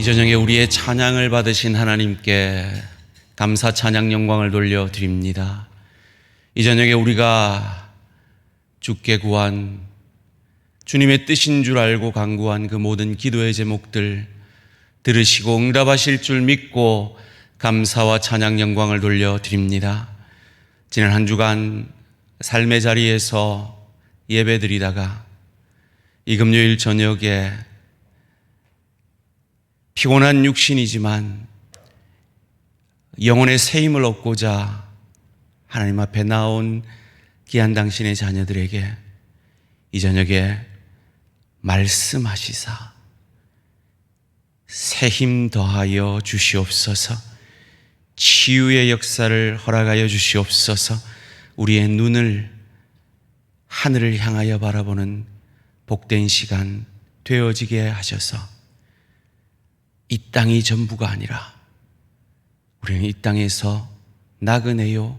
이 저녁에 우리의 찬양을 받으신 하나님께 감사 찬양 영광을 돌려드립니다. 이 저녁에 우리가 주께 구한 주님의 뜻인 줄 알고 간구한 그 모든 기도의 제목들 들으시고 응답하실 줄 믿고 감사와 찬양 영광을 돌려드립니다. 지난 한 주간 삶의 자리에서 예배드리다가 이 금요일 저녁에 피곤한 육신이지만 영혼의 새 힘을 얻고자 하나님 앞에 나온 귀한 당신의 자녀들에게 이 저녁에 말씀하시사 새 힘 더하여 주시옵소서, 치유의 역사를 허락하여 주시옵소서, 우리의 눈을 하늘을 향하여 바라보는 복된 시간 되어지게 하셔서 이 땅이 전부가 아니라 우리는 이 땅에서 나그네요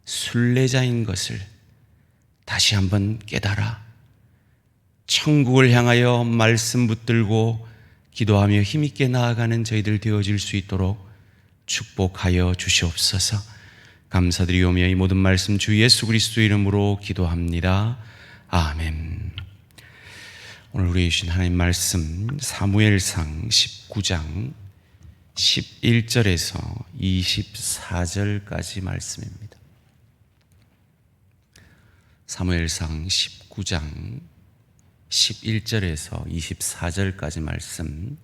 순례자인 것을 다시 한번 깨달아 천국을 향하여 말씀 붙들고 기도하며 힘있게 나아가는 저희들 되어질 수 있도록 축복하여 주시옵소서. 감사드리오며 이 모든 말씀 주 예수 그리스도 이름으로 기도합니다. 아멘. 오늘 우리 주신 하나님 말씀 사무엘상 19장 11절에서 24절까지 말씀입니다. 사무엘상 19장 11절에서 24절까지 말씀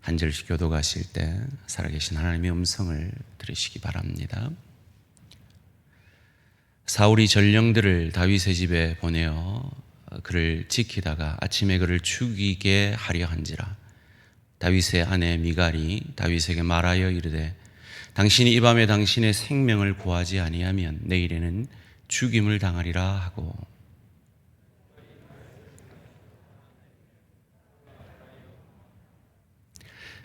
한 절씩 교독하실 때 살아계신 하나님의 음성을 들으시기 바랍니다. 사울이 전령들을 다윗의 집에 보내어 그를 지키다가 아침에 그를 죽이게 하려 한지라. 다윗의 아내 미갈이 다윗에게 말하여 이르되 당신이 이 밤에 당신의 생명을 구하지 아니하면 내일에는 죽임을 당하리라 하고,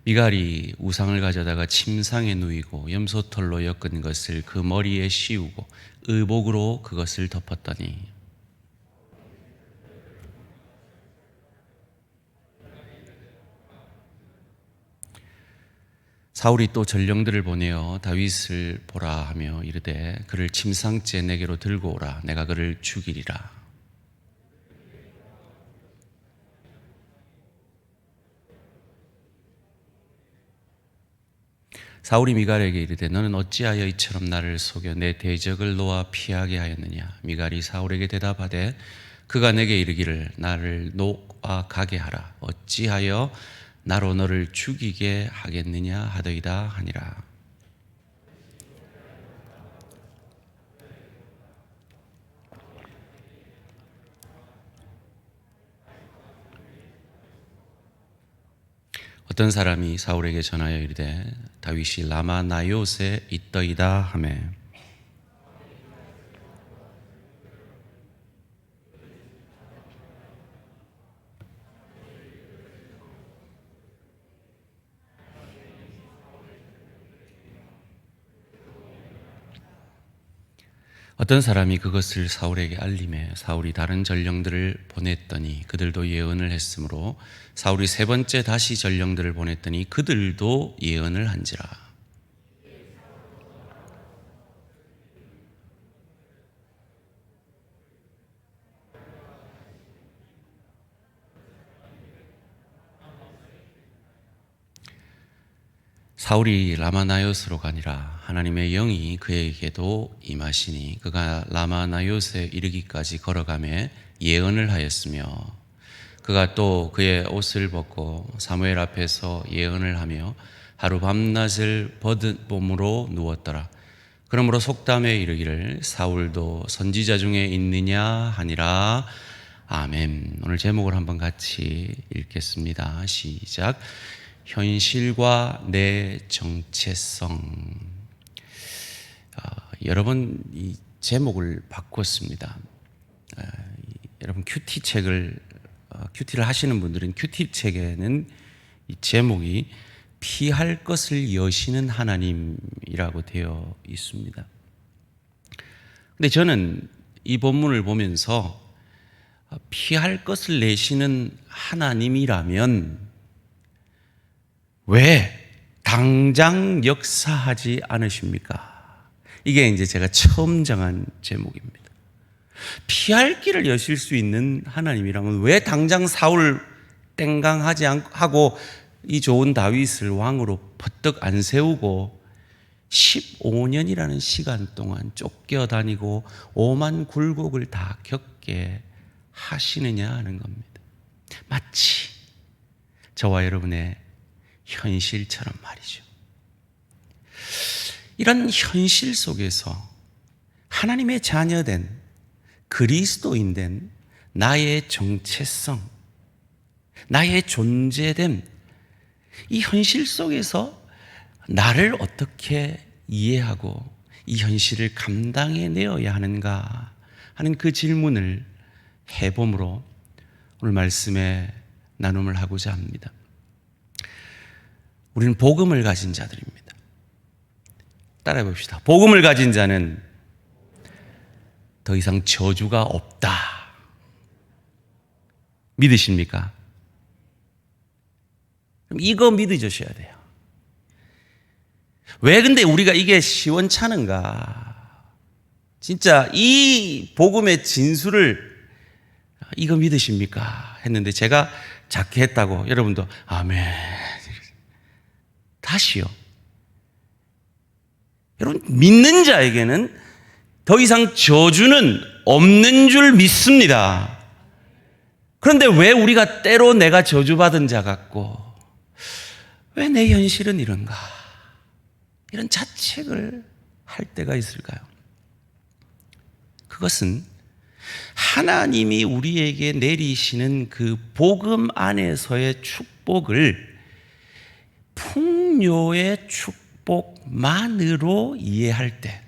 미갈이 우상을 가져다가 침상에 누이고 염소털로 엮은 것을 그 머리에 씌우고 의복으로 그것을 덮었더니 사울이 또 전령들을 보내어 다윗을 보라 하며 이르되 그를 침상째 내게로 들고 오라. 내가 그를 죽이리라. 사울이 미갈에게 이르되 너는 어찌하여 이처럼 나를 속여 내 대적을 놓아 피하게 하였느냐. 미갈이 사울에게 대답하되 그가 내게 이르기를 나를 놓아 가게 하라. 어찌하여 나로 너를 죽이게 하겠느냐 하더이다 하니라. 어떤 사람이 사울에게 전하여 이르되 다윗이 라마 나요스에 있더이다 하매 어떤 사람이 그것을 사울에게 알림해 사울이 다른 전령들을 보냈더니 그들도 예언을 했으므로 사울이 세 번째 다시 전령들을 보냈더니 그들도 예언을 한지라. 사울이 라마나요스로 가니라. 하나님의 영이 그에게도 임하시니 그가 라마나요스에 이르기까지 걸어가며 예언을 하였으며 그가 또 그의 옷을 벗고 사무엘 앞에서 예언을 하며 하루 밤낮을 버든봄으로 누웠더라. 그러므로 속담에 이르기를 사울도 선지자 중에 있느냐 하니라. 아멘. 오늘 제목을 한번 같이 읽겠습니다. 시작. 현실과 내 정체성. 여러분 이 제목을 바꿨습니다. 여러분 큐티를 하시는 분들은 큐티 책에는 이 제목이 피할 것을 여시는 하나님이라고 되어 있습니다. 근데 저는 이 본문을 보면서 피할 것을 내시는 하나님이라면 왜 당장 역사하지 않으십니까? 이게 이제 제가 처음 정한 제목입니다. 피할 길을 여실 수 있는 하나님이라면 왜 당장 사울 땡강하지 않고 이 좋은 다윗을 왕으로 퍼뜩 안 세우고 15년이라는 시간 동안 쫓겨다니고 오만 굴곡을 다 겪게 하시느냐 하는 겁니다. 마치 저와 여러분의 현실처럼 말이죠. 이런 현실 속에서 하나님의 자녀된 그리스도인된 나의 정체성, 나의 존재됨, 이 현실 속에서 나를 어떻게 이해하고 이 현실을 감당해내어야 하는가 하는 그 질문을 해봄으로 오늘 말씀에 나눔을 하고자 합니다. 우리는 복음을 가진 자들입니다. 따라해 봅시다. 복음을 가진 자는 더 이상 저주가 없다. 믿으십니까? 그럼 이거 믿으셔야 돼요. 왜 근데 우리가 이게 시원찮은가? 진짜 이 복음의 진수를 이거 믿으십니까? 했는데 제가 작게 했다고 여러분도 아멘. 다시요. 여러분, 믿는 자에게는 더 이상 저주는 없는 줄 믿습니다. 그런데 왜 우리가 때로 내가 저주받은 자 같고 왜 내 현실은 이런가? 이런 자책을 할 때가 있을까요? 그것은 하나님이 우리에게 내리시는 그 복음 안에서의 축복을 풍요의 축복만으로 이해할 때,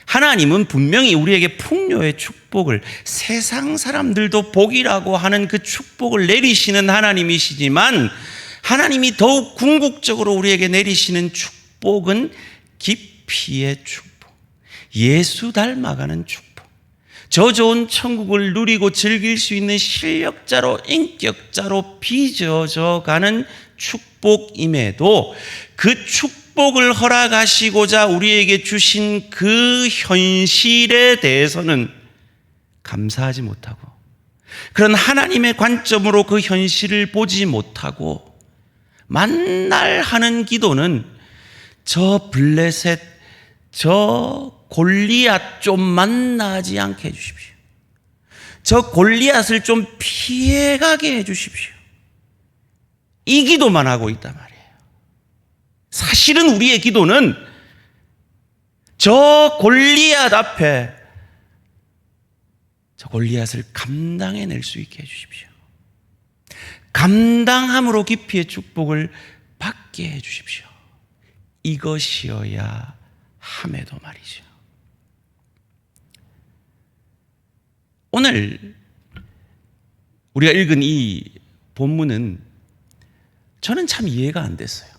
하나님은 분명히 우리에게 풍요의 축복을, 세상 사람들도 복이라고 하는 그 축복을 내리시는 하나님이시지만, 하나님이 더욱 궁극적으로 우리에게 내리시는 축복은 깊이의 축복, 예수 닮아가는 축복, 저 좋은 천국을 누리고 즐길 수 있는 실력자로, 인격자로 빚어져 가는 축복임에도 그 축복을 허락하시고자 우리에게 주신 그 현실에 대해서는 감사하지 못하고, 그런 하나님의 관점으로 그 현실을 보지 못하고 만날 하는 기도는 저 블레셋, 저 골리앗 좀 만나지 않게 해주십시오. 저 골리앗을 좀 피해가게 해주십시오. 이 기도만 하고 있단 말이에요. 사실은 우리의 기도는 저 골리앗 앞에 저 골리앗을 감당해낼 수 있게 해주십시오. 감당함으로 깊이의 축복을 받게 해주십시오. 이것이어야 함에도 말이죠. 오늘 우리가 읽은 이 본문은 저는 참 이해가 안 됐어요.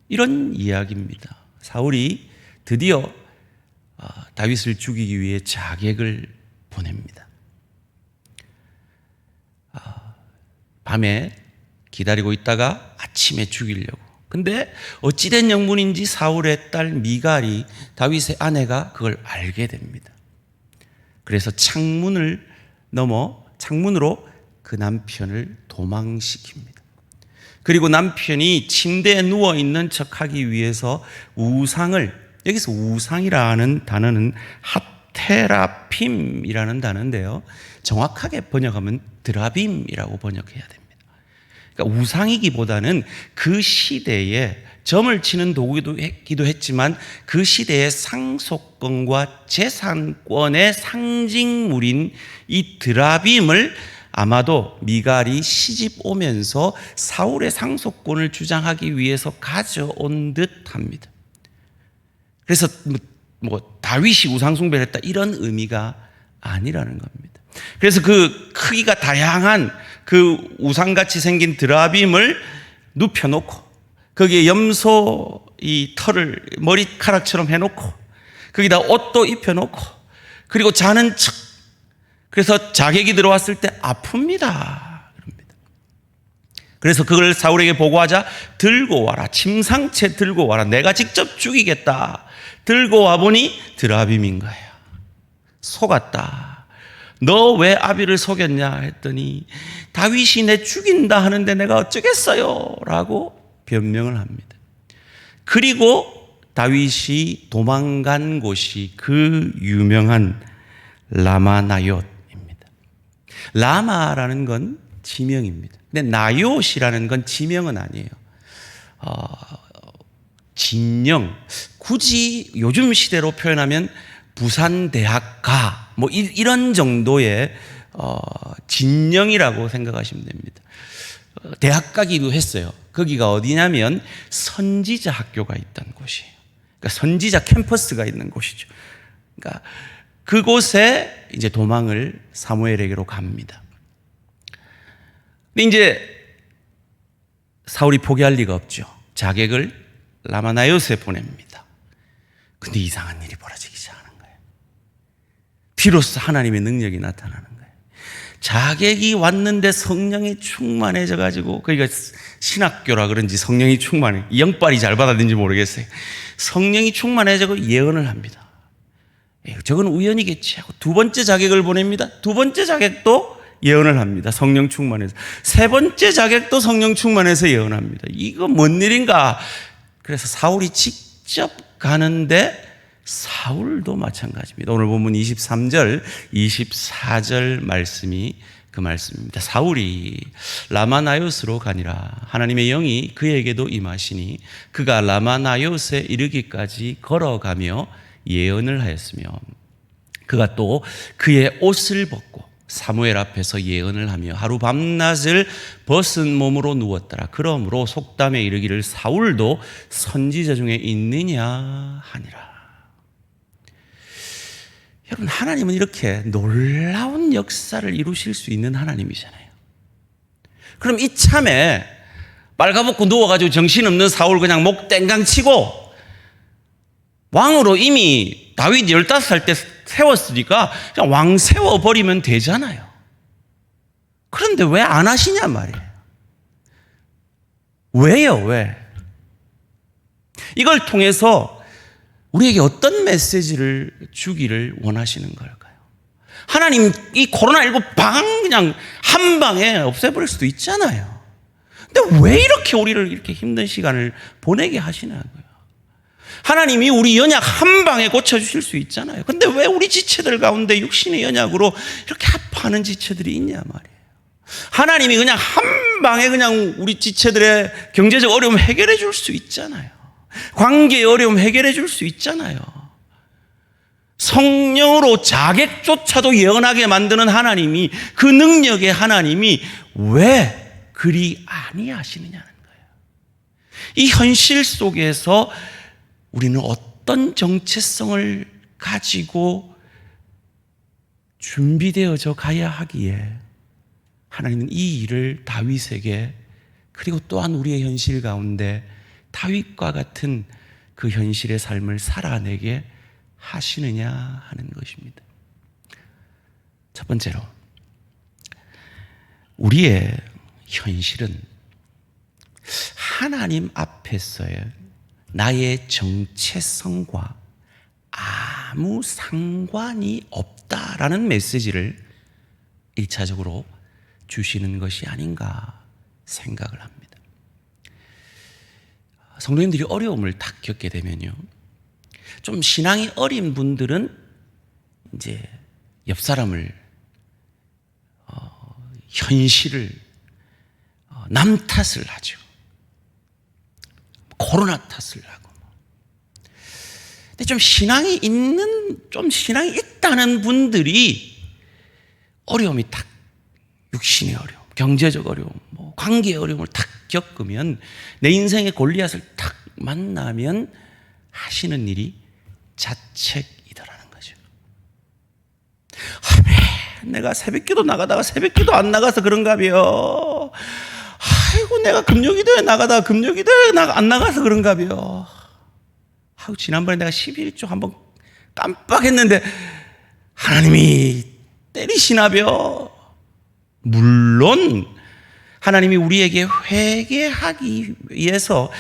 이런 이야기입니다. 사울이 드디어 다윗을 죽이기 위해 자객을 보냅니다. 밤에 기다리고 있다가 아침에 죽이려고. 근데 어찌된 영문인지 사울의 딸 미갈이, 다윗의 아내가 그걸 알게 됩니다. 그래서 창문을 넘어 창문으로 그 남편을 도망시킵니다. 그리고 남편이 침대에 누워있는 척하기 위해서 우상을, 여기서 우상이라는 단어는 하테라핌이라는 단어인데요, 정확하게 번역하면 드라빔이라고 번역해야 됩니다. 그러니까 우상이기보다는 그 시대에 점을 치는 도구이기도 했지만 그 시대의 상속권과 재산권의 상징물인 이 드라빔을 아마도 미갈이 시집 오면서 사울의 상속권을 주장하기 위해서 가져온 듯합니다. 그래서 다윗이 우상숭배를 했다 이런 의미가 아니라는 겁니다. 그래서 그 크기가 다양한 그 우상같이 생긴 드라빔을 눕혀놓고 거기에 염소 이 털을 머리카락처럼 해놓고 거기다 옷도 입혀놓고 그리고 자는 척. 그래서 자객이 들어왔을 때 아픕니다. 그럽니다. 그래서 그걸 사울에게 보고하자 들고 와라. 침상채 들고 와라. 내가 직접 죽이겠다. 들고 와보니 드라빔인 거예요. 속았다. 너 왜 아비를 속였냐 했더니 다윗이 내 죽인다 하는데 내가 어쩌겠어요 라고 변명을 합니다. 그리고 다윗이 도망간 곳이 그 유명한 라마나옅입니다. 라마라는 건 지명입니다. 근데 나옅이라는 건 지명은 아니에요. 진영. 굳이 요즘 시대로 표현하면 부산대학가 뭐 이런 정도의 진영이라고 생각하시면 됩니다. 대학 가기도 했어요. 거기가 어디냐면 선지자 학교가 있던 곳이에요. 그러니까 선지자 캠퍼스가 있는 곳이죠. 그러니까 그곳에 이제 도망을 사무엘에게로 갑니다. 근데 이제 사울이 포기할 리가 없죠. 자객을 라마나옅에 보냅니다. 근데 이상한 일이 벌어지기 시작하는 거예요. 비로소 하나님의 능력이 나타나는 거예요. 자객이 왔는데 성령이 충만해져 가지고, 그러니까 신학교라 그런지 성령이 충만해, 영빨이 잘 받았는지 모르겠어요. 성령이 충만해져 예언을 합니다. 저건 우연이겠지 하고 두 번째 자객을 보냅니다. 두 번째 자객도 예언을 합니다. 성령 충만해서. 세 번째 자객도 성령 충만해서 예언합니다. 이거 뭔 일인가? 그래서 사울이 직접 가는데 사울도 마찬가지입니다. 오늘 본문 23절, 24절 말씀이 그 말씀입니다. 사울이 라마나옅으로 가니라. 하나님의 영이 그에게도 임하시니 그가 라마나옅에 이르기까지 걸어가며 예언을 하였으며 그가 또 그의 옷을 벗고 사무엘 앞에서 예언을 하며 하루 밤낮을 벗은 몸으로 누웠더라. 그러므로 속담에 이르기를 사울도 선지자 중에 있느냐 하니라. 여러분, 하나님은 이렇게 놀라운 역사를 이루실 수 있는 하나님이잖아요. 그럼 이참에 빨가벗고 누워가지고 정신없는 사울 그냥 목 땡강 치고 왕으로 이미 다윗 15살 때 세웠으니까 그냥 왕 세워버리면 되잖아요. 그런데 왜 안 하시냐 말이에요. 왜요? 왜? 이걸 통해서 우리에게 어떤 메시지를 주기를 원하시는 걸까요? 하나님 이 코로나19 그냥 한 방에 없애버릴 수도 있잖아요. 근데 왜 이렇게 우리를 이렇게 힘든 시간을 보내게 하시냐고요. 하나님이 우리 연약 한 방에 고쳐주실 수 있잖아요. 근데 왜 우리 지체들 가운데 육신의 연약으로 이렇게 아파하는 지체들이 있냐 말이에요. 하나님이 그냥 한 방에 그냥 우리 지체들의 경제적 어려움 해결해 줄 수 있잖아요. 관계의 어려움 해결해 줄 수 있잖아요. 성령으로 자객조차도 예언하게 만드는 하나님이, 그 능력의 하나님이 왜 그리 아니하시느냐는 거예요. 이 현실 속에서 우리는 어떤 정체성을 가지고 준비되어져 가야 하기에 하나님은 이 일을 다윗에게, 그리고 또한 우리의 현실 가운데 다윗과 같은 그 현실의 삶을 살아내게 하시느냐 하는 것입니다. 첫 번째로, 우리의 현실은 하나님 앞에서의 나의 정체성과 아무 상관이 없다라는 메시지를 1차적으로 주시는 것이 아닌가 생각을 합니다. 성도님들이 어려움을 딱 겪게 되면요, 좀 신앙이 어린 분들은 이제 옆 사람을, 현실을, 남 탓을 하죠. 코로나 탓을 하고. 근데 좀 신앙이 있다는 분들이 어려움이 딱, 육신의 어려움, 경제적 어려움, 뭐 관계의 어려움을 딱 겪으면, 내 인생의 골리앗을 딱 만나면 하시는 일이 자책이더라는 거죠. 내가 새벽기도 나가다가 새벽기도 안 나가서 그런가벼. 아이고, 내가 금요기도에 나가다가 금요기도에 안 나가서 그런가벼. 아이고, 지난번에 내가 11조 한번 깜빡했는데 하나님이 때리시나벼. 물론 하나님이 우리에게 회개하기 위해서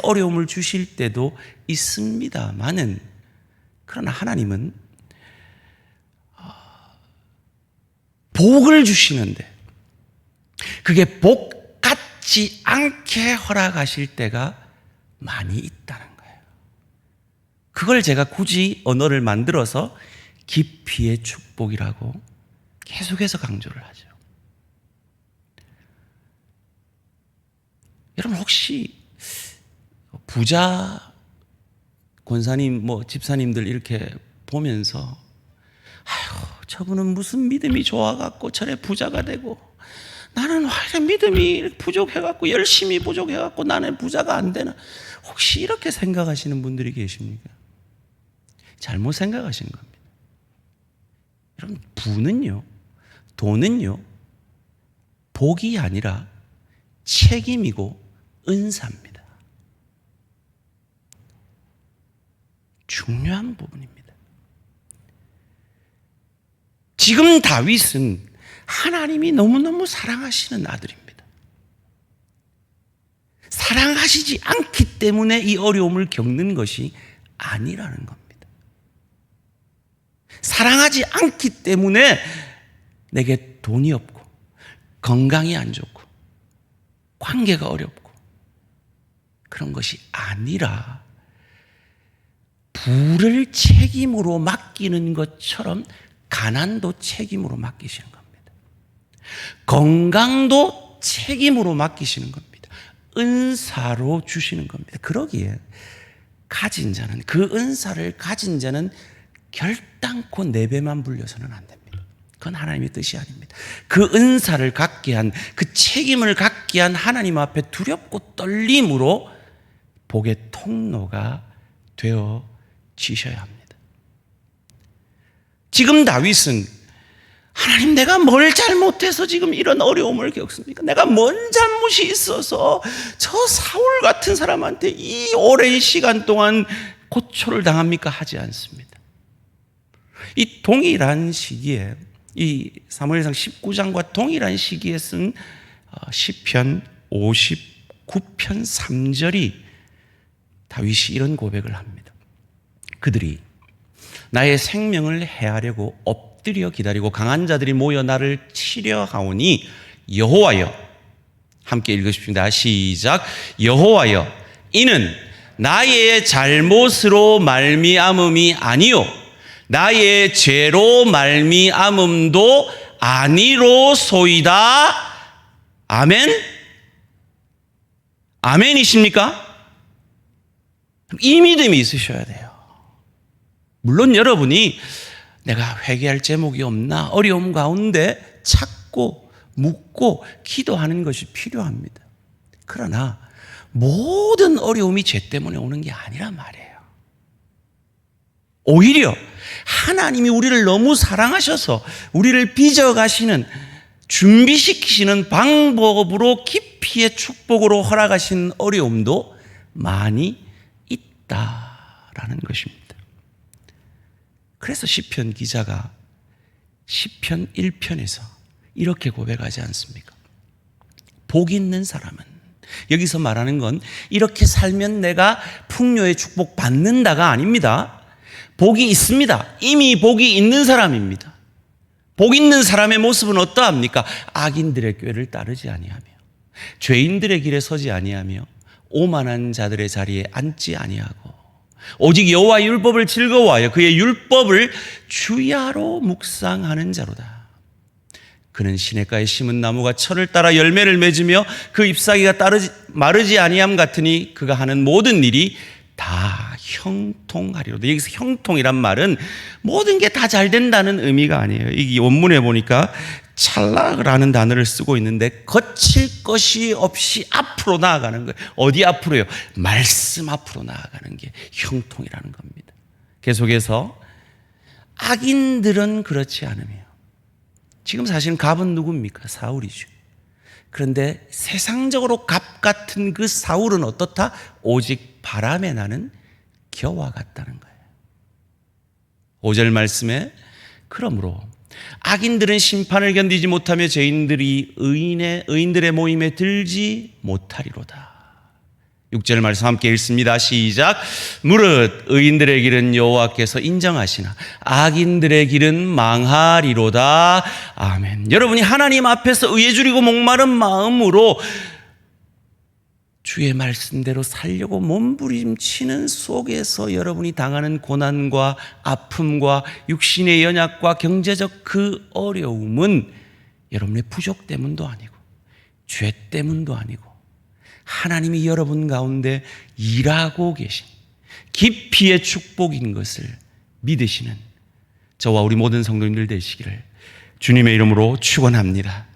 어려움을 주실 때도 있습니다만은, 그러나 하나님은 복을 주시는데 그게 복 같지 않게 허락하실 때가 많이 있다는 거예요. 그걸 제가 굳이 언어를 만들어서 깊이의 축복이라고 계속해서 강조를 하죠. 여러분, 혹시 부자 권사님, 집사님들 이렇게 보면서 아휴, 저분은 무슨 믿음이 좋아갖고 저래 부자가 되고, 나는 왜 믿음이 부족해갖고, 열심히 부족해갖고 나는 부자가 안 되나, 혹시 이렇게 생각하시는 분들이 계십니까? 잘못 생각하시는 겁니다. 여러분, 부는요, 돈은요, 복이 아니라 책임이고 은사입니다. 중요한 부분입니다. 지금 다윗은 하나님이 너무너무 사랑하시는 아들입니다. 사랑하시지 않기 때문에 이 어려움을 겪는 것이 아니라는 겁니다. 사랑하지 않기 때문에 내게 돈이 없고 건강이 안 좋고 관계가 어렵고 그런 것이 아니라, 부를 책임으로 맡기는 것처럼 가난도 책임으로 맡기시는 겁니다. 건강도 책임으로 맡기시는 겁니다. 은사로 주시는 겁니다. 그러기에 가진 자는, 그 은사를 가진 자는 결단코 내 배만 불려서는 안 됩니다. 그건 하나님의 뜻이 아닙니다. 그 은사를 갖게 한, 그 책임을 갖게 한 하나님 앞에 두렵고 떨림으로 복의 통로가 되어지셔야 합니다. 지금 다윗은 하나님, 내가 뭘 잘못해서 지금 이런 어려움을 겪습니까? 내가 뭔 잘못이 있어서 저 사울 같은 사람한테 이 오랜 시간 동안 고초를 당합니까? 하지 않습니다. 이 동일한 시기에, 이 사무엘상 19장과 동일한 시기에 쓴 시편 59편 3절이 다윗이 이런 고백을 합니다. 그들이 나의 생명을 해하려고 엎드려 기다리고 강한 자들이 모여 나를 치려 하오니, 여호와여, 함께 읽으십시다. 시작. 여호와여, 이는 나의 잘못으로 말미암음이 아니요 나의 죄로 말미암음도 아니로소이다. 아멘? 아멘이십니까? 이 믿음이 있으셔야 돼요. 물론 여러분이 내가 회개할 제목이 없나, 어려움 가운데 찾고 묻고 기도하는 것이 필요합니다. 그러나 모든 어려움이 죄 때문에 오는 게 아니란 말이에요. 오히려 하나님이 우리를 너무 사랑하셔서 우리를 빚어가시는, 준비시키시는 방법으로 깊이의 축복으로 허락하신 어려움도 많이 있다라는 것입니다. 그래서 시편 기자가 시편 1편에서 이렇게 고백하지 않습니까? 복 있는 사람은, 여기서 말하는 건 이렇게 살면 내가 풍요의 축복 받는다가 아닙니다. 복이 있습니다. 이미 복이 있는 사람입니다. 복 있는 사람의 모습은 어떠합니까? 악인들의 꾀를 따르지 아니하며 죄인들의 길에 서지 아니하며 오만한 자들의 자리에 앉지 아니하고 오직 여호와의 율법을 즐거워하여 그의 율법을 주야로 묵상하는 자로다. 그는 시냇가에 심은 나무가 철을 따라 열매를 맺으며 그 잎사귀가 마르지 아니함 같으니 그가 하는 모든 일이 다 형통하리로다. 여기서 형통이란 말은 모든 게 다 잘 된다는 의미가 아니에요. 이 원문에 보니까 찰나라는 단어를 쓰고 있는데, 거칠 것이 없이 앞으로 나아가는 거예요. 어디 앞으로요? 말씀 앞으로 나아가는 게 형통이라는 겁니다. 계속해서 악인들은 그렇지 않으며, 지금 사실은 갑은 누굽니까? 사울이죠. 그런데 세상적으로 갑 같은 그 사울은 어떻다? 오직 바람에 나는 겨와 같다는 거예요. 5절 말씀에 그러므로 악인들은 심판을 견디지 못하며 죄인들이 의인들의 모임에 들지 못하리로다. 6절 말씀 함께 읽습니다. 시작. 무릇 의인들의 길은 여호와께서 인정하시나 악인들의 길은 망하리로다. 아멘. 여러분이 하나님 앞에서 의에 줄이고 목마른 마음으로 주의 말씀대로 살려고 몸부림치는 속에서 여러분이 당하는 고난과 아픔과 육신의 연약과 경제적 그 어려움은 여러분의 부족 때문도 아니고 죄 때문도 아니고 하나님이 여러분 가운데 일하고 계신 깊이의 축복인 것을 믿으시는 저와 우리 모든 성도님들 되시기를 주님의 이름으로 축원합니다.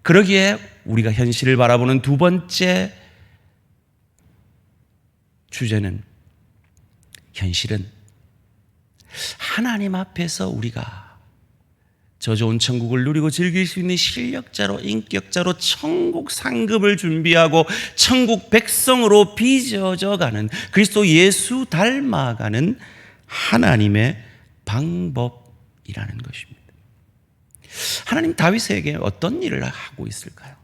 그러기에 우리가 현실을 바라보는 두 번째 주제는, 현실은 하나님 앞에서 우리가 저 좋은 천국을 누리고 즐길 수 있는 실력자로, 인격자로 천국 상급을 준비하고 천국 백성으로 빚어져가는, 그리스도 예수 닮아가는 하나님의 방법이라는 것입니다. 하나님 다윗에게 어떤 일을 하고 있을까요?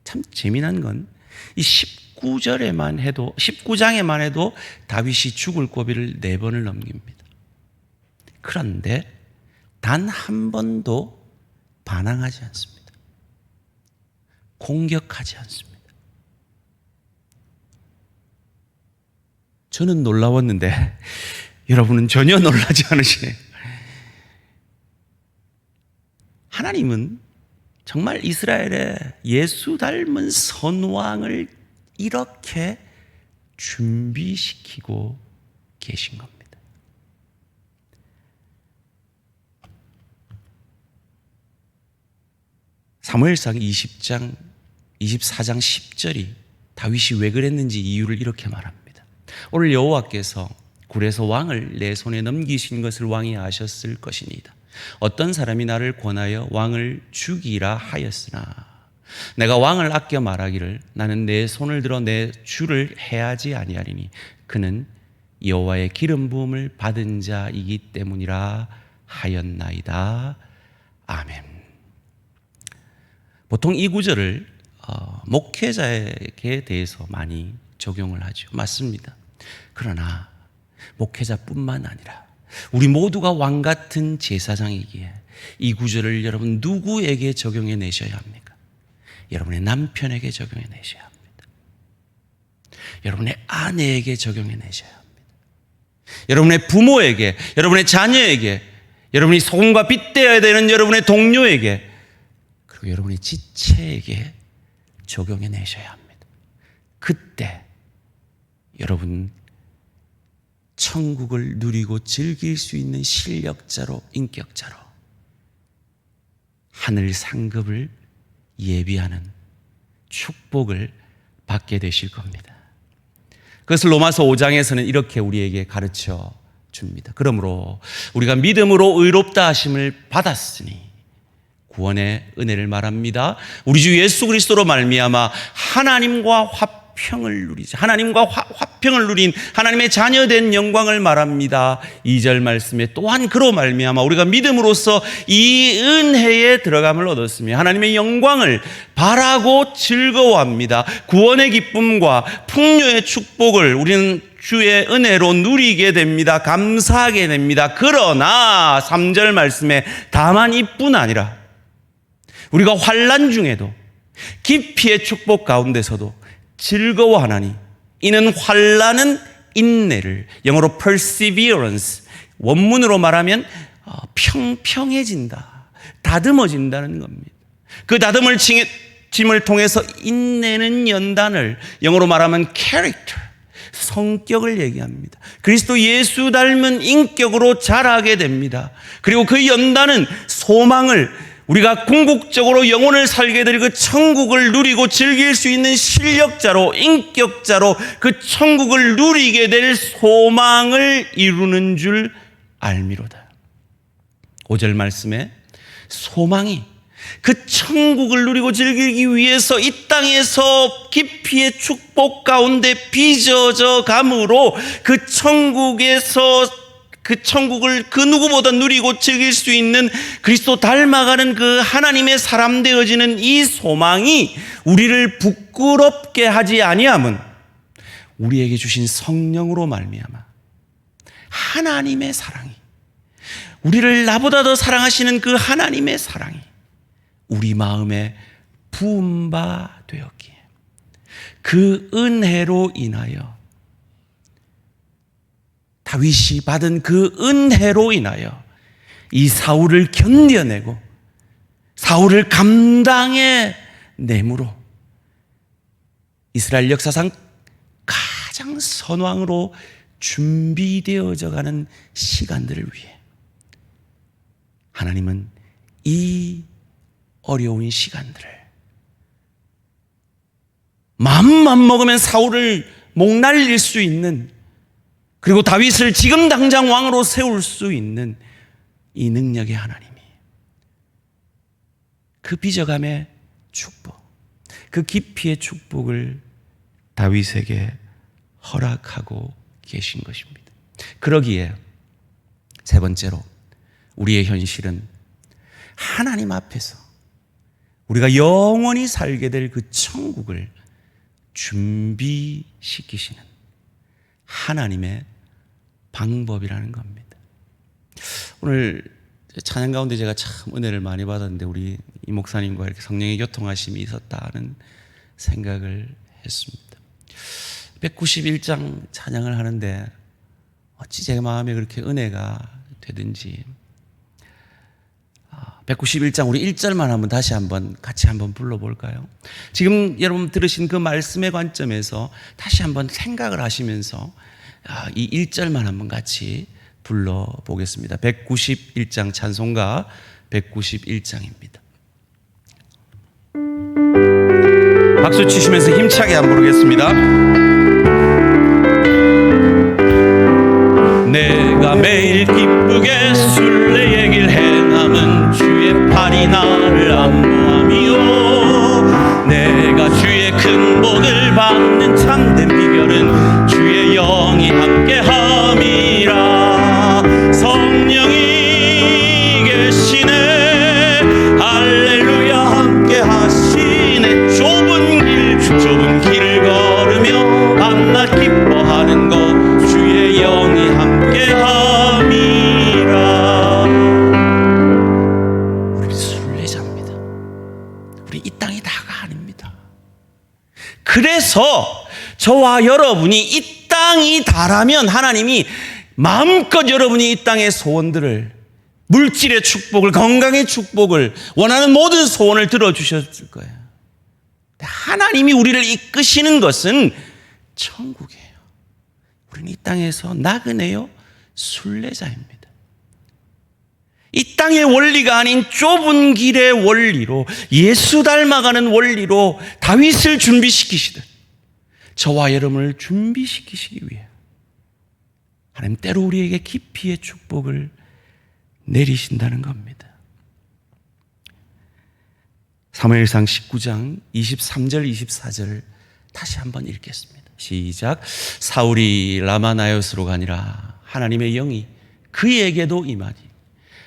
참 재미난 건 이 19장에만 해도 다윗이 죽을 고비를 4번을 넘깁니다. 그런데 단 한 번도 반항하지 않습니다. 공격하지 않습니다. 저는 놀라웠는데 여러분은 전혀 놀라지 않으시네요. 하나님은 정말 이스라엘의 예수 닮은 선왕을 이렇게 준비시키고 계신 겁니다. 사무엘상 24장 10절이 다윗이 왜 그랬는지 이유를 이렇게 말합니다. 오늘 여호와께서 굴에서 왕을 내 손에 넘기신 것을 왕이 아셨을 것이니이다. 어떤 사람이 나를 권하여 왕을 죽이라 하였으나 내가 왕을 아껴 말하기를 나는 내 손을 들어 내 주를 해하지 아니하리니 그는 여호와의 기름 부음을 받은 자이기 때문이라 하였나이다. 아멘. 보통 이 구절을 목회자에게 대해서 많이 적용을 하죠. 맞습니다. 그러나 목회자뿐만 아니라 우리 모두가 왕 같은 제사장이기에 이 구절을 여러분 누구에게 적용해 내셔야 합니까? 여러분의 남편에게 적용해 내셔야 합니다. 여러분의 아내에게 적용해 내셔야 합니다. 여러분의 부모에게, 여러분의 자녀에게, 여러분이 소금과 빛 되어야 되는 여러분의 동료에게, 그리고 여러분의 지체에게 적용해 내셔야 합니다. 그때 여러분 천국을 누리고 즐길 수 있는 실력자로, 인격자로 하늘 상급을 예비하는 축복을 받게 되실 겁니다. 그것을 로마서 5장에서는 이렇게 우리에게 가르쳐 줍니다. 그러므로 우리가 믿음으로 의롭다 하심을 받았으니, 구원의 은혜를 말합니다. 우리 주 예수 그리스도로 말미암아 하나님과 화평을 누리자. 하나님과 화평을 누린 하나님의 자녀된 영광을 말합니다. 2절 말씀에 또한 그로 말미암아 우리가 믿음으로써 이 은혜에 들어감을 얻었으며 하나님의 영광을 바라고 즐거워합니다. 구원의 기쁨과 풍요의 축복을 우리는 주의 은혜로 누리게 됩니다. 감사하게 됩니다. 그러나 3절 말씀에 다만 이뿐 아니라 우리가 환난 중에도 깊이의 축복 가운데서도 즐거워하나니 이는 환난은 인내를, 영어로 perseverance, 원문으로 말하면 평평해진다, 다듬어진다는 겁니다. 그 다듬을 짐을 통해서 인내는 연단을, 영어로 말하면 character, 성격을 얘기합니다. 그리스도 예수 닮은 인격으로 자라게 됩니다. 그리고 그 연단은 소망을, 우리가 궁극적으로 영혼을 살게 될 그 천국을 누리고 즐길 수 있는 실력자로, 인격자로 그 천국을 누리게 될 소망을 이루는 줄 알미로다. 5절 말씀에 소망이 그 천국을 누리고 즐기기 위해서 이 땅에서 깊이의 축복 가운데 빚어져 감으로 그 천국에서 그 천국을 그 누구보다 누리고 즐길 수 있는 그리스도 닮아가는 그 하나님의 사람 되어지는 이 소망이 우리를 부끄럽게 하지 아니함은 우리에게 주신 성령으로 말미암아 하나님의 사랑이, 우리를 나보다 더 사랑하시는 그 하나님의 사랑이 우리 마음에 부은 바 되었기에 그 은혜로 인하여, 다윗이 받은 그 은혜로 인하여 이 사울을 견뎌내고 사울을 감당해 내므로 이스라엘 역사상 가장 선왕으로 준비되어져 가는 시간들을 위해 하나님은 이 어려운 시간들을, 마음만 먹으면 사울을 목 날릴 수 있는, 그리고 다윗을 지금 당장 왕으로 세울 수 있는 이 능력의 하나님이 그 빚어감의 축복, 그 깊이의 축복을 다윗에게 허락하고 계신 것입니다. 그러기에 세 번째로 우리의 현실은 하나님 앞에서 우리가 영원히 살게 될 그 천국을 준비시키시는 하나님의 방법이라는 겁니다. 오늘 찬양 가운데 제가 참 은혜를 많이 받았는데 우리 이 목사님과 이렇게 성령의 교통하심이 있었다는 생각을 했습니다. 191장 찬양을 하는데 어찌 제 마음에 그렇게 은혜가 되든지 191장 우리 1절만 한번 다시 한번 같이 한번 불러볼까요? 지금 여러분 들으신 그 말씀의 관점에서 다시 한번 생각을 하시면서 이 1절만 한번 같이 불러보겠습니다. 191장 찬송가 191장입니다. 박수 치시면서 힘차게 한번 부르겠습니다. 내가 매일 기쁘게 순례 얘기를 행함은 주의 팔이 나를 안보함이요, 내가 주의 큰 복을 받는 참된 비결은 주의 영이 함께함이라. 성령이 계시네, 할렐루야 함께하시네. 좁은 길을 걸으며 밤낮 기뻐하는 것 주의 영이 함께함이라. 우리 순례자입니다. 우리 이 땅이 다가 아닙니다. 그래서 저와 여러분이 이 땅이 다라면 하나님이 마음껏 여러분이 이 땅의 소원들을, 물질의 축복을, 건강의 축복을, 원하는 모든 소원을 들어주셨을 거예요. 하나님이 우리를 이끄시는 것은 천국이에요. 우리는 이 땅에서 나그네요 순례자입니다. 이 땅의 원리가 아닌 좁은 길의 원리로, 예수 닮아가는 원리로 다윗을 준비시키시듯 저와 여러분을 준비시키시기 위해 하나님 때로 우리에게 깊이의 축복을 내리신다는 겁니다. 사무엘상 19장 23절 24절 다시 한번 읽겠습니다. 시작. 사울이 라마나요스로 가니라 하나님의 영이 그에게도 임하니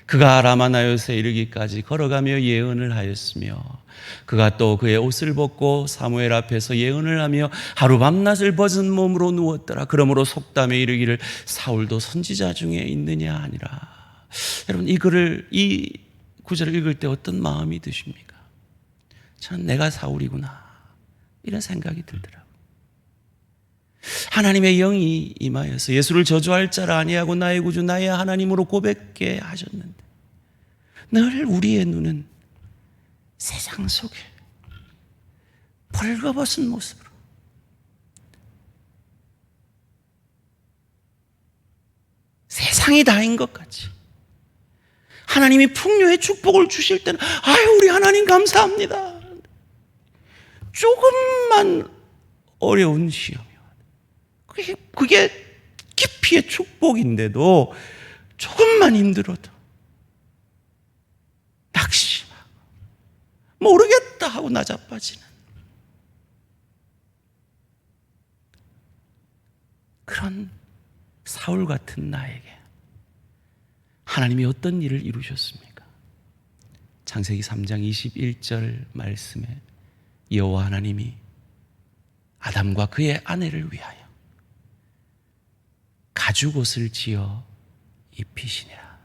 그가 라마나요스에 이르기까지 걸어가며 예언을 하였으며 그가 또 그의 옷을 벗고 사무엘 앞에서 예언을 하며 하루 밤낮을 벗은 몸으로 누웠더라. 그러므로 속담에 이르기를 사울도 선지자 중에 있느냐 하니라. 여러분 이 구절을 읽을 때 어떤 마음이 드십니까? 저는 내가 사울이구나 이런 생각이 들더라고요. 하나님의 영이 임하여서 예수를 저주할 자라 아니하고 나의 구주 나의 하나님으로 고백게 하셨는데 늘 우리의 눈은 세상 속에 벌거벗은 모습으로 세상이 다인 것 같이 하나님이 풍요의 축복을 주실 때는 아유 우리 하나님 감사합니다. 조금만 어려운 시험이요. 그게 깊이의 축복인데도 조금만 힘들어도 낙심하고 모르겠다 하고 나자빠지는 그런 사울 같은 나에게 하나님이 어떤 일을 이루셨습니까? 창세기 3장 21절 말씀에 여호와 하나님이 아담과 그의 아내를 위하여 가죽옷을 지어 입히시니라.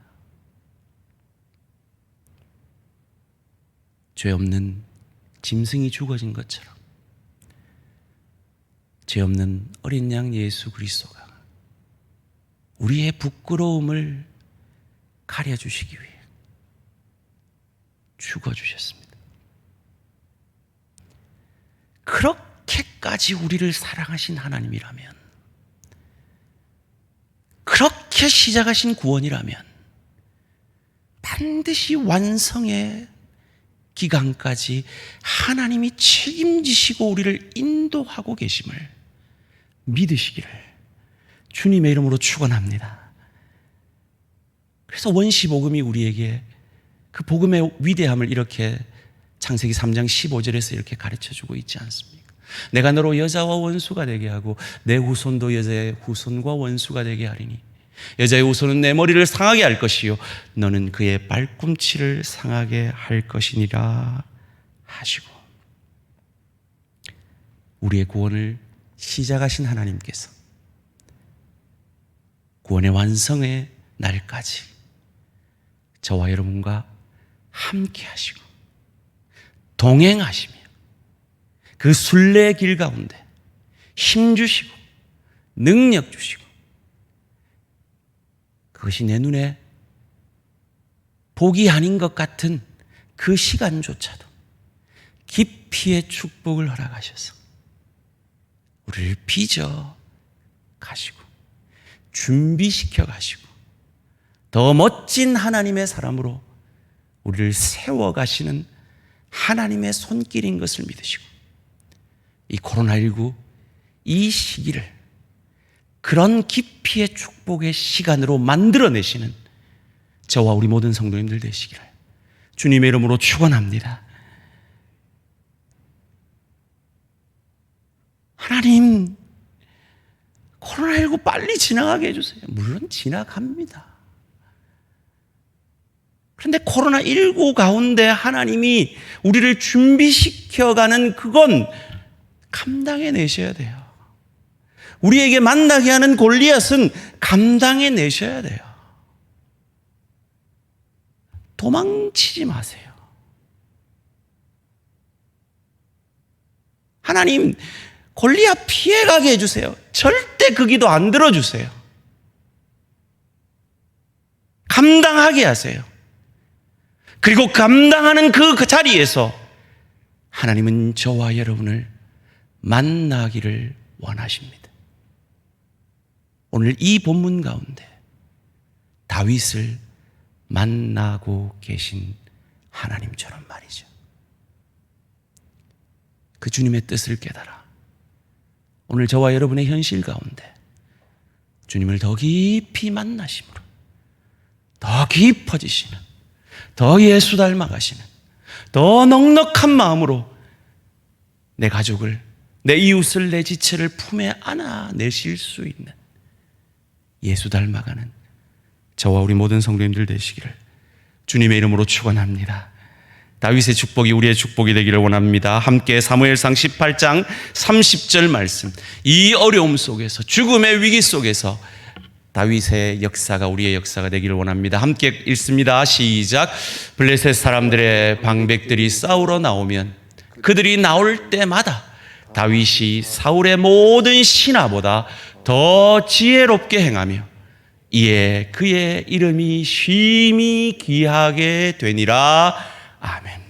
죄 없는 짐승이 죽어진 것처럼 죄 없는 어린 양 예수 그리스도가 우리의 부끄러움을 가려주시기 위해 죽어주셨습니다. 그렇게까지 우리를 사랑하신 하나님이라면, 그렇게 시작하신 구원이라면 반드시 완성의 기간까지 하나님이 책임지시고 우리를 인도하고 계심을 믿으시기를 주님의 이름으로 축원합니다. 그래서 원시복음이 우리에게 그 복음의 위대함을 이렇게 창세기 3장 15절에서 이렇게 가르쳐주고 있지 않습니까? 내가 너로 여자와 원수가 되게 하고 내 후손도 여자의 후손과 원수가 되게 하리니 여자의 후손은 내 머리를 상하게 할 것이요 너는 그의 발꿈치를 상하게 할 것이니라 하시고, 우리의 구원을 시작하신 하나님께서 구원의 완성의 날까지 저와 여러분과 함께 하시고 동행하시며 그 순례의 길 가운데 힘 주시고 능력 주시고, 그것이 내 눈에 복이 아닌 것 같은 그 시간조차도 깊이의 축복을 허락하셔서 우리를 빚어 가시고 준비시켜 가시고 더 멋진 하나님의 사람으로 우리를 세워 가시는 하나님의 손길인 것을 믿으시고, 이 코로나19 이 시기를 그런 깊이의 축복의 시간으로 만들어내시는 저와 우리 모든 성도님들 되시기를 주님의 이름으로 축원합니다. 하나님, 코로나19 빨리 지나가게 해주세요. 물론 지나갑니다. 그런데 코로나19 가운데 하나님이 우리를 준비시켜가는 그건 감당해내셔야 돼요. 우리에게 만나게 하는 골리앗은 감당해내셔야 돼요. 도망치지 마세요. 하나님, 골리앗 피해가게 해주세요. 절대 그 기도 안 들어주세요. 감당하게 하세요. 그리고 감당하는 그 자리에서 하나님은 저와 여러분을 만나기를 원하십니다. 오늘 이 본문 가운데 다윗을 만나고 계신 하나님처럼 말이죠. 그 주님의 뜻을 깨달아 오늘 저와 여러분의 현실 가운데 주님을 더 깊이 만나심으로 더 깊어지시는, 더 예수 닮아가시는, 더 넉넉한 마음으로 내 가족을, 내 이웃을, 내 지체를 품에 안아내실 수 있는 예수 닮아가는 저와 우리 모든 성도님들 되시기를 주님의 이름으로 축원합니다. 다윗의 축복이 우리의 축복이 되기를 원합니다. 함께 사무엘상 18장 30절 말씀, 이 어려움 속에서, 죽음의 위기 속에서 다윗의 역사가 우리의 역사가 되기를 원합니다. 함께 읽습니다. 시작. 블레셋 사람들의 방백들이 싸우러 나오면 그들이 나올 때마다 다윗이 사울의 모든 신하보다 더 지혜롭게 행하며 이에 그의 이름이 심히 귀하게 되니라. 아멘.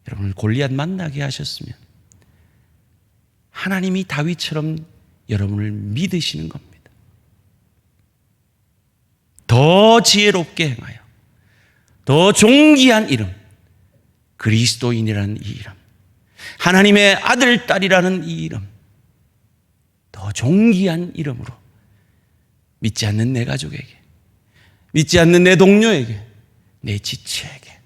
여러분을 골리앗 만나게 하셨으면 하나님이 다윗처럼 여러분을 믿으시는 겁니다. 더 지혜롭게 행하여 더 존귀한 이름, 그리스도인이라는 이 이름, 하나님의 아들, 딸이라는 이 이름, 더 존귀한 이름으로 믿지 않는 내 가족에게, 믿지 않는 내 동료에게, 내 지체에게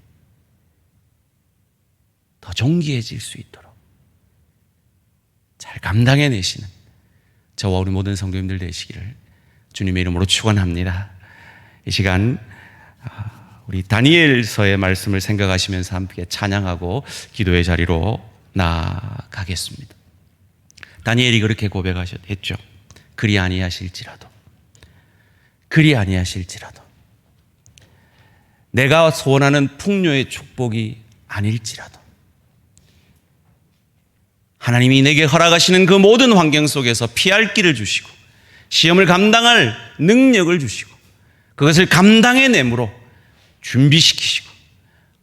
더 존귀해질 수 있도록 잘 감당해내시는 저와 우리 모든 성도님들 되시기를 주님의 이름으로 축원합니다. 이 시간 우리 다니엘서의 말씀을 생각하시면서 함께 찬양하고 기도의 자리로 나아가겠습니다. 다니엘이 그렇게 고백하셨죠. 그리 아니하실지라도 내가 소원하는 풍요의 축복이 아닐지라도 하나님이 내게 허락하시는 그 모든 환경 속에서 피할 길을 주시고 시험을 감당할 능력을 주시고 그것을 감당의 내므로 준비시키시고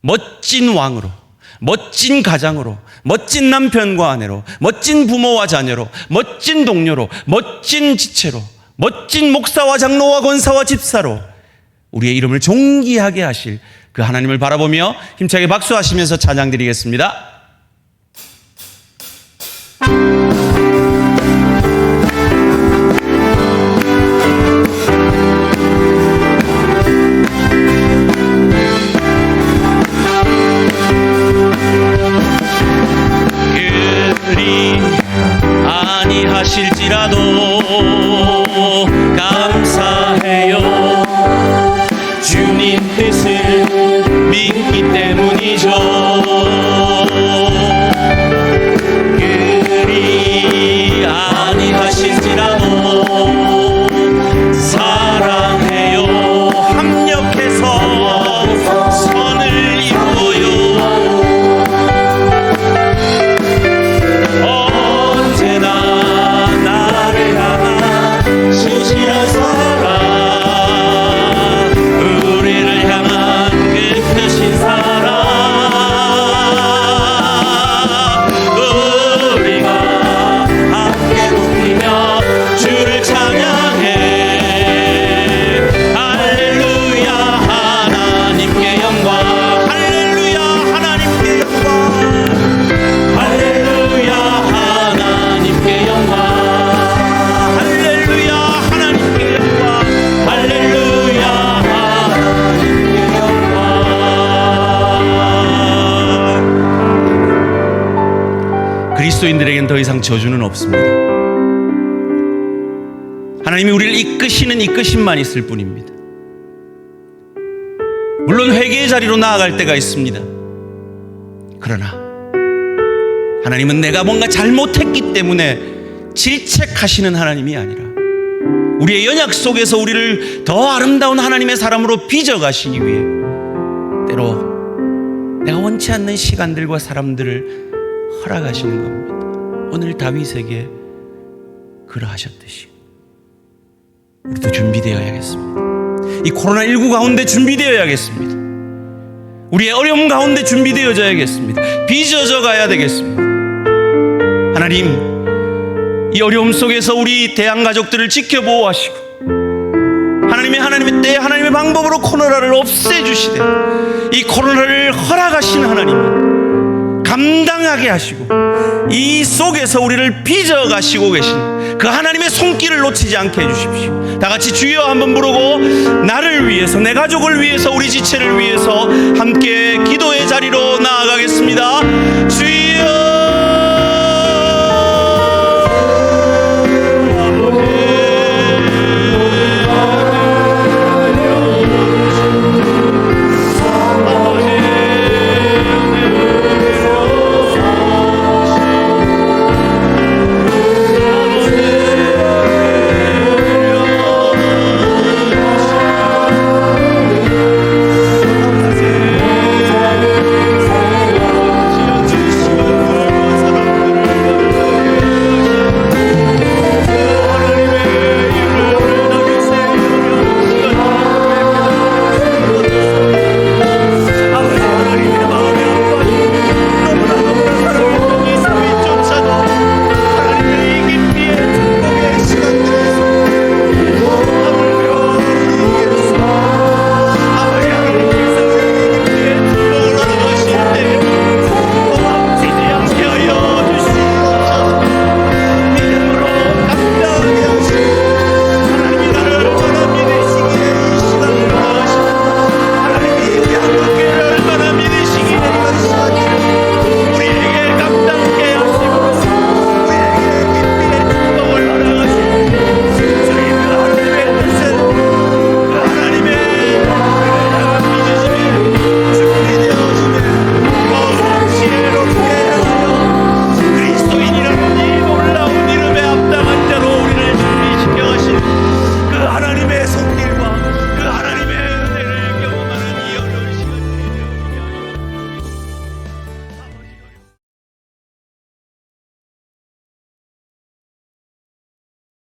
멋진 왕으로, 멋진 가장으로, 멋진 남편과 아내로, 멋진 부모와 자녀로, 멋진 동료로, 멋진 지체로, 멋진 목사와 장로와 권사와 집사로 우리의 이름을 존귀하게 하실 그 하나님을 바라보며 힘차게 박수하시면서 찬양 드리겠습니다. 그리 아니하실지라도 감사해요. 주님 뜻을 믿기 때문이죠. 그리 아니하실지라도 사랑해요. 합력해서 선을 이루어요. 언제나 나를 향한 신실한 사랑, 우리를 향한 끝이신 사랑, 우리가 함께 높이며 주를 찬양해. 할렐루야 하나님께 영광, 할렐루야 하나님께 영광, 할렐루야 하나님께 영광, 할렐루야 하나님께 영광, 할렐루야 하나님께 영광. 그리스도인들에겐 더 이상 저주는 없습니다. 하나님이 우리를 이끄시는 이끄심만 있을 뿐입니다. 물론 회개의 자리로 나아갈 때가 있습니다. 그러나 하나님은 내가 뭔가 잘못했기 때문에 질책하시는 하나님이 아니라 우리의 연약 속에서 우리를 더 아름다운 하나님의 사람으로 빚어가시기 위해 때로 내가 원치 않는 시간들과 사람들을 허락하시는 겁니다. 오늘 다윗에게 그러하셨듯이 우리도 준비되어야겠습니다. 이 코로나19 가운데 준비되어야겠습니다. 우리의 어려움 가운데 준비되어져야겠습니다. 빚어져 가야 되겠습니다. 하나님, 이 어려움 속에서 우리 대한가족들을 지켜보호하시고 하나님의 때 하나님의 방법으로 코로나를 없애주시되 이 코로나를 허락하신 하나님 감당하게 하시고 이 속에서 우리를 빚어가시고 계신 그 하나님의 손길을 놓치지 않게 해주십시오. 다 같이 주여 한번 부르고 나를 위해서, 내 가족을 위해서, 우리 지체를 위해서 함께 기도의 자리로 나아가겠습니다. 주여